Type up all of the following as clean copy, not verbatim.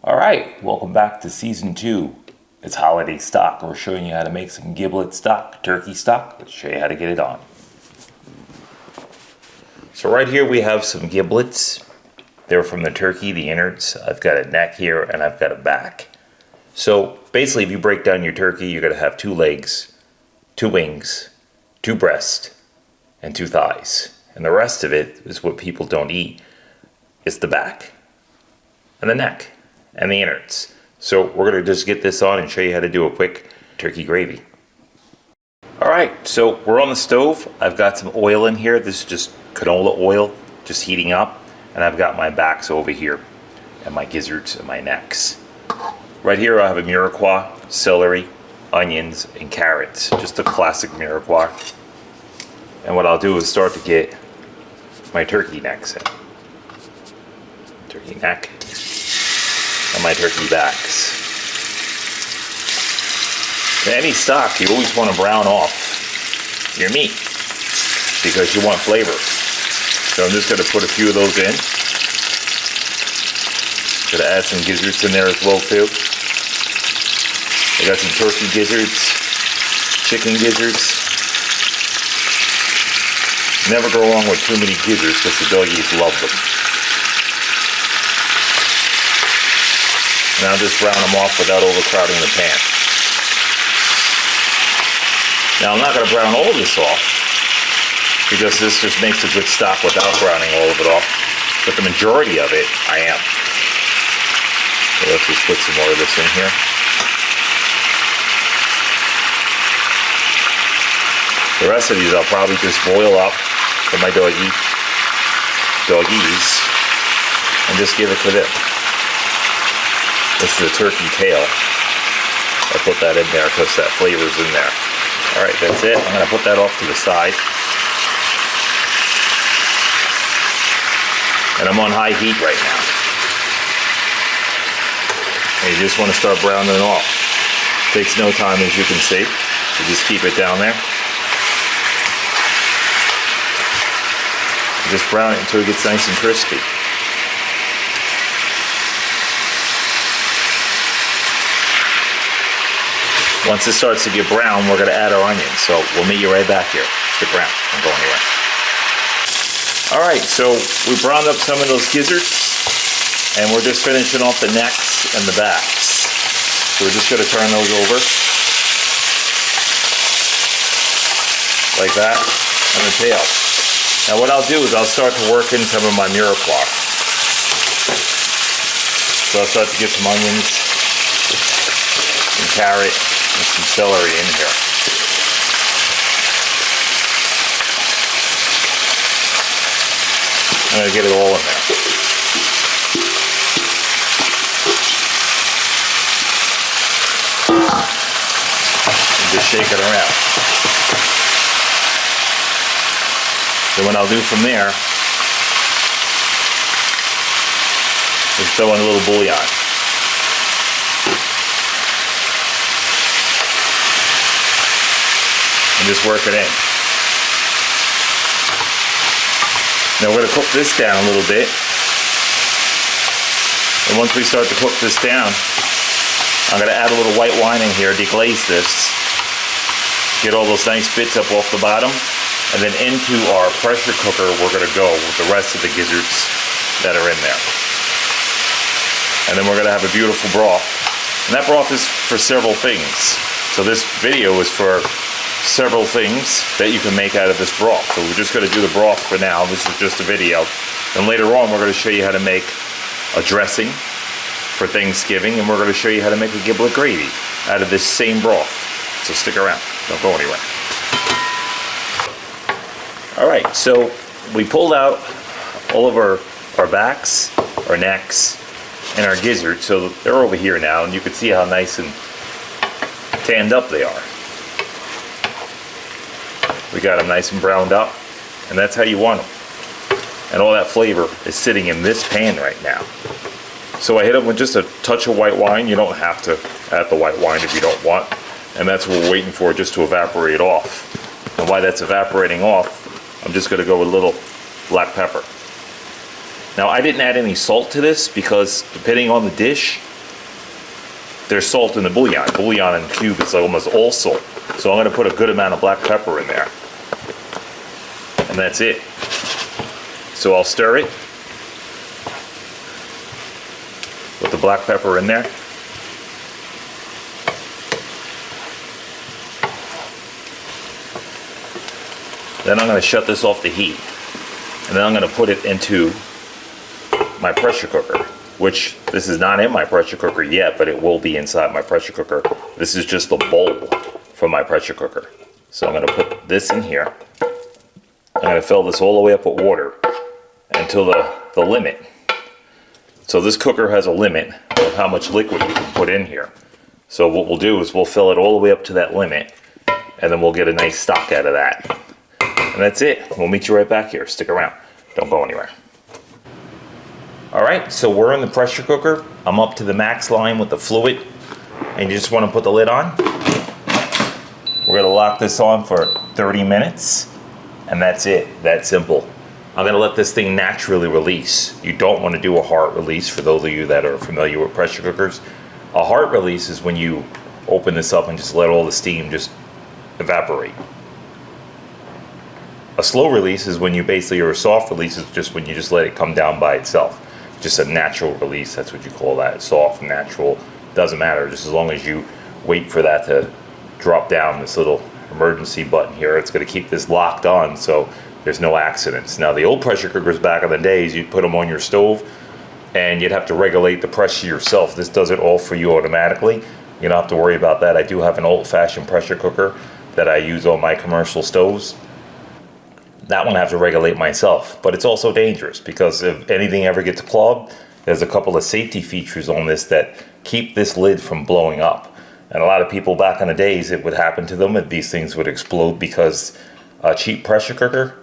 All right, welcome back to season 2. It's holiday stock. We're showing you how to make some giblet stock, turkey stock. Let's show you how to get it on. So right here we have some giblets. They're from the turkey, the innards. I've got a neck here and I've got a back. So basically if you break down your turkey, you're going to have 2 legs, 2 wings, 2 breasts, and 2 thighs. And the rest of it is what people don't eat. It's the back and the neck and the innards. So we're going to just get this on and show you how to do a quick turkey gravy. Alright, so we're on the stove. I've got some oil in here. This is just canola oil, just heating up. And I've got my backs over here, and my gizzards and my necks. Right here I have a mirepoix, celery, onions, and carrots. Just a classic mirepoix. And what I'll do is start to get my turkey necks in. Turkey neck. And my turkey backs. In any stock, you always want to brown off your meat because you want flavor. So I'm just going to put a few of those in. Going to add some gizzards in there as well too. I got some turkey gizzards, chicken gizzards. Never go wrong with too many gizzards because the doggies love them. Now just brown them off without overcrowding the pan. Now I'm not going to brown all of this off because this just makes a good stock without browning all of it off. But the majority of it, I am. So let's just put some more of this in here. The rest of these I'll probably just boil up for my doggies, and just give it to them. This is a turkey tail. I put that in there because that flavor's in there. Alright, that's it. I'm going to put that off to the side. And I'm on high heat right now. And you just want to start browning it off. Takes no time, as you can see. So just keep it down there. Just brown it until it gets nice and crispy. Once it starts to get brown, we're going to add our onions. So we'll meet you right back here. Stick around. Don't go anywhere. Alright, so we browned up some of those gizzards. And we're just finishing off the necks and the backs. So we're just going to turn those over. Like that. And the tail. Now what I'll do is I'll start to work in some of my mirepoix. So I'll start to get some onions, some carrot, and some celery in here. I'm going to get it all in there. And just shake it around. Then what I'll do from there is throw in a little bouillon. And just work it in. Now we're going to cook this down a little bit. And once we start to cook this down, I'm going to add a little white wine in here, deglaze this, get all those nice bits up off the bottom, and then into our pressure cooker we're going to go with the rest of the gizzards that are in there. And then we're going to have a beautiful broth. And that broth is for several things. So this video is for several things that you can make out of this broth. So we're just going to do the broth for now. This is just a video. And later on we're going to show you how to make a dressing for Thanksgiving, and we're going to show you how to make a giblet gravy out of this same broth. So stick around. Don't go anywhere. Alright, so we pulled out all of our backs, our necks, and our gizzards. So they're over here now, and you can see how nice and tanned up they are. We got them nice and browned up, and that's how you want them. And all that flavor is sitting in this pan right now. So I hit them with just a touch of white wine. You don't have to add the white wine if you don't want. And that's what we're waiting for, just to evaporate off. And while that's evaporating off, I'm just going to go with a little black pepper. Now I didn't add any salt to this because depending on the dish, there's salt in the bouillon. Bouillon in the cube is almost all salt. So I'm gonna put a good amount of black pepper in there. And that's it. So I'll stir it with the black pepper in there. Then I'm gonna shut this off the heat. And then I'm gonna put it into my pressure cooker, which this is not in my pressure cooker yet, but it will be inside my pressure cooker. This is just the bowl from my pressure cooker. So I'm gonna put this in here. I'm gonna fill this all the way up with water until the limit. So this cooker has a limit of how much liquid you can put in here. So what we'll do is we'll fill it all the way up to that limit, and then we'll get a nice stock out of that. And that's it. We'll meet you right back here. Stick around. Don't go anywhere. All right, so we're in the pressure cooker. I'm up to the max line with the fluid, and you just want to put the lid on. We're gonna lock this on for 30 minutes, and that's it. That simple. I'm gonna let this thing naturally release. You don't want to do a heart release for those of you that are familiar with pressure cookers. A heart release is when you open this up and just let all the steam just evaporate. A slow release is when you basically, or a soft release is just when you just let it come down by itself. Just a natural release, that's what you call that. Soft, natural, doesn't matter. Just as long as you wait for that to drop down, this little emergency button here, it's gonna keep this locked on so there's no accidents. Now the old pressure cookers back in the days, you'd put them on your stove and you'd have to regulate the pressure yourself. This does it all for you automatically. You don't have to worry about that. I do have an old-fashioned pressure cooker that I use on my commercial stoves. That one I have to regulate myself, but it's also dangerous because if anything ever gets clogged, there's a couple of safety features on this that keep this lid from blowing up. And a lot of people back in the days, it would happen to them and these things would explode because a cheap pressure cooker,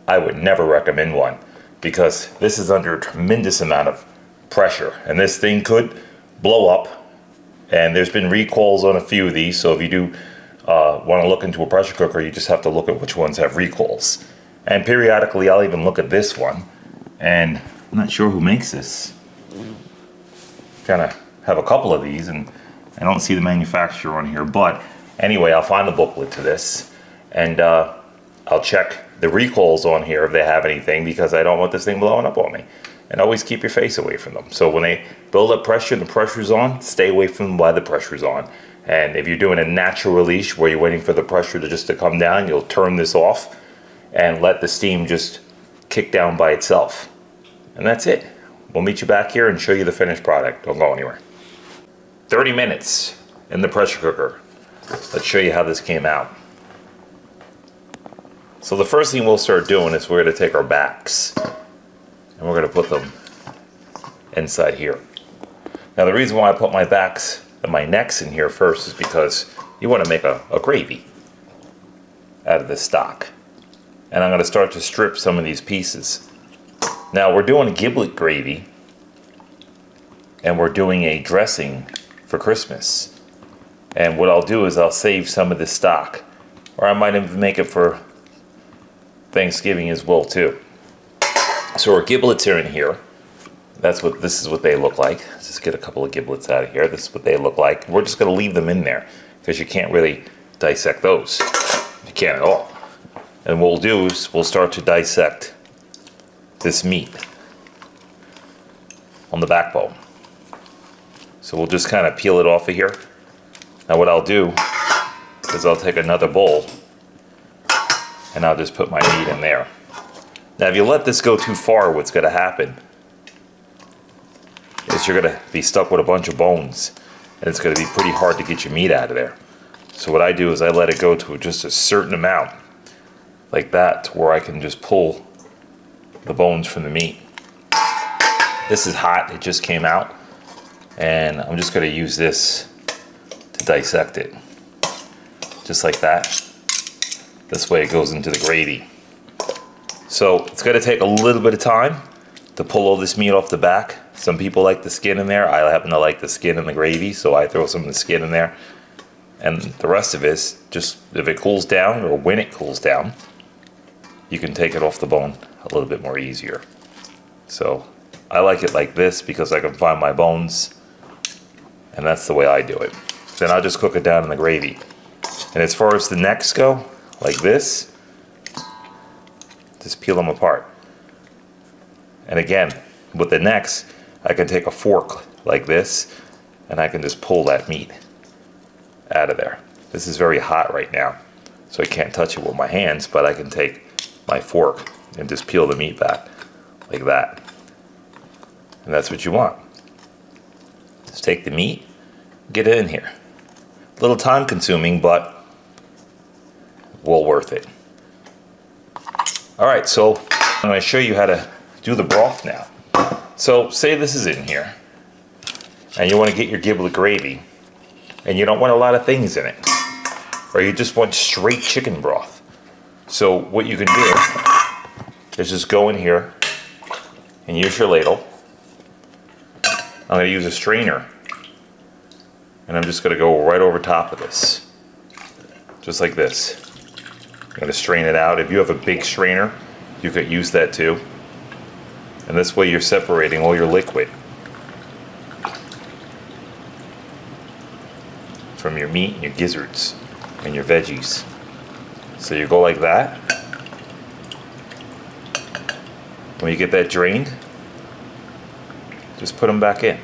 I would never recommend one because this is under a tremendous amount of pressure and this thing could blow up. And there's been recalls on a few of these, so if you do want to look into a pressure cooker, you just have to look at which ones have recalls. And periodically I'll even look at this one, and I'm not sure who makes this. Kind of have a couple of these and I don't see the manufacturer on here, but anyway, I'll find the booklet to this and I'll check the recalls on here if they have anything because I don't want this thing blowing up on me. And always keep your face away from them. So when they build up pressure and the pressure's on, stay away from them while the pressure's on. And if you're doing a natural release where you're waiting for the pressure to come down, you'll turn this off and let the steam just kick down by itself. And that's it. We'll meet you back here and show you the finished product. Don't go anywhere. 30 minutes in the pressure cooker. Let's show you how this came out. So the first thing we'll start doing is we're gonna take our backs and we're gonna put them inside here. Now the reason why I put my backs and my necks in here first is because you wanna make a gravy out of this stock. And I'm going to start to strip some of these pieces. Now we're doing a giblet gravy and we're doing a dressing for Christmas. And what I'll do is I'll save some of this stock, or I might even make it for Thanksgiving as well too. So our giblets are in here. This is what they look like. Let's just get a couple of giblets out of here. This is what they look like. We're just going to leave them in there because you can't really dissect those. You can't at all. And what we'll do is we'll start to dissect this meat on the backbone. So we'll just kind of peel it off of here. Now what I'll do is I'll take another bowl and I'll just put my meat in there. Now if you let this go too far, what's going to happen is you're going to be stuck with a bunch of bones and it's going to be pretty hard to get your meat out of there. So what I do is I let it go to just a certain amount, like that, to where I can just pull the bones from the meat. This is hot, it just came out, and I'm just going to use this to dissect it. Just like that. This way it goes into the gravy. So it's going to take a little bit of time to pull all this meat off the back. Some people like the skin in there. I happen to like the skin in the gravy, so I throw some of the skin in there. And the rest of it is just, if it cools down, or when it cools down, you can take it off the bone a little bit more easier. So I like it like this because I can find my bones And that's the way I do it. Then I'll just cook it down in the gravy. And as far as the necks go, like this, just peel them apart. And again, with the necks, I can take a fork like this, and I can just pull that meat out of there. This is very hot right now, so I can't touch it with my hands, but I can take my fork and just peel the meat back like that. And that's what you want. Just take the meat, get it in here. A little time consuming, but well worth it. All right, so I'm going to show you how to do the broth now. So say this is in here, and you want to get your giblet gravy, and you don't want a lot of things in it, or you just want straight chicken broth. So what you can do is just go in here and use your ladle. I'm going to use a strainer, and I'm just going to go right over top of this, just like this. I'm going to strain it out. If you have a big strainer, you could use that too. And this way you're separating all your liquid from your meat and your gizzards and your veggies. So you go like that. When you get that drained, just put them back in.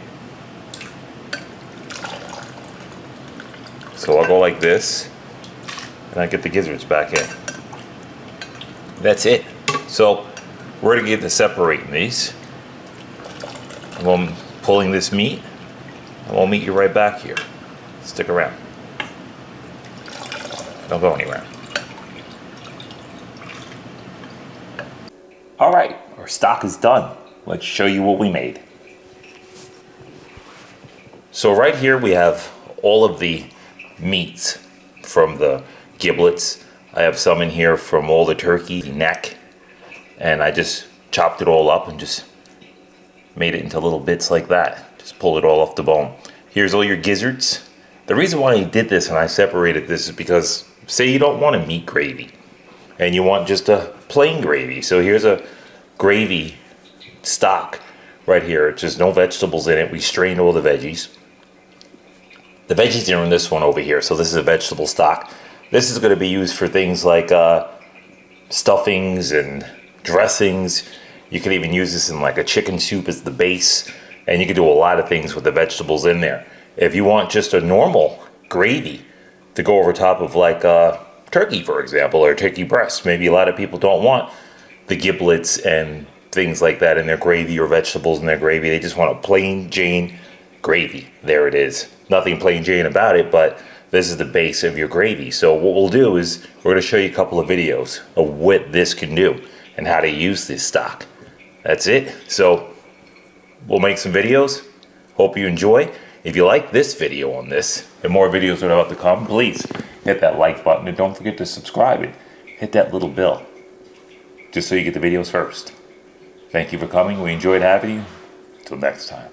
So I'll go like this, and I get the gizzards back in. That's it. So we're going to get to separating these. And I'm pulling this meat, and we'll meet you right back here. Stick around. Don't go anywhere. All right, our stock is done. Let's show you what we made. So right here we have all of the meats from the giblets. I have some in here from all the turkey, the neck, and I just chopped it all up and just made it into little bits like that. Just pulled it all off the bone. Here's all your gizzards. The reason why I did this and I separated this is because say you don't want a meat gravy and you want just a plain gravy. So here's a gravy stock right here. It's just no vegetables in it. We strained all the veggies. The veggies are in this one over here. So this is a vegetable stock. This is going to be used for things like stuffings and dressings. You could even use this in like a chicken soup as the base, and you could do a lot of things with the vegetables in there. If you want just a normal gravy to go over top of like turkey, for example, or turkey breast, maybe a lot of people don't want the giblets and things like that in their gravy or vegetables in their gravy. They just want a plain Jane gravy. There it is. Nothing plain Jane about it, but this is the base of your gravy. So what we'll do is we're going to show you a couple of videos of what this can do and how to use this stock. That's it. So we'll make some videos. Hope you enjoy. If you like this video on this and more videos are about to come, please hit that like button and don't forget to subscribe and hit that little bell just so you get the videos first. Thank you for coming. We enjoyed having you. Until next time.